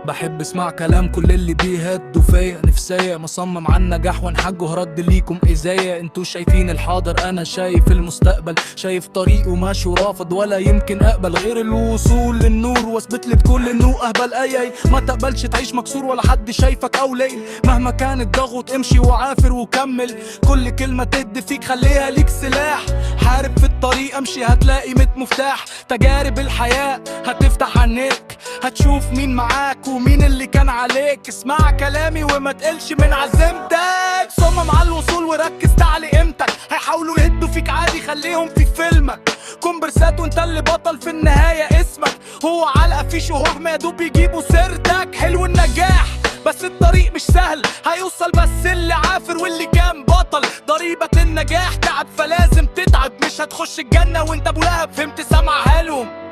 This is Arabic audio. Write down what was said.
بحب اسمع كلام كل اللي بيهدوا فيا نفسيا، مصمم على النجاح وانحجه هرد ليكم ازاي. انتوا شايفين الحاضر انا شايف المستقبل، شايف طريق وماشي ورافض ولا يمكن اقبل غير الوصول للنور، واثبت لكل انه اهبل. اي ما تقبلش تعيش مكسور ولا حد شايفك او ليل، مهما كان الضغط امشي وعافر وكمل. كل كلمة تد فيك خليها ليك سلاح، حارب في الطريق امشي هتلاقي 100 مفتاح. تجارب الحياة هتفتح عينيك، هتشوف مين معاك ومين اللي كان عليك. اسمع كلامي وما تقلش من عزيمتك، صمم على الوصول وركز تعلي قيمتك. هيحاولوا يهدوا فيك عادي خليهم في فيلمك، كون برسات وانت اللي بطل في النهاية. اسمك هو علقة فيش وهم يا دوب يجيبوا سيرتك. حلو النجاح بس الطريق مش سهل، هيوصل بس اللي عافر واللي كان بطل. ضريبة النجاح تعب فلازم تتعب، مش هتخش الجنة وانت ابو لهب. فهمت سمعها لهم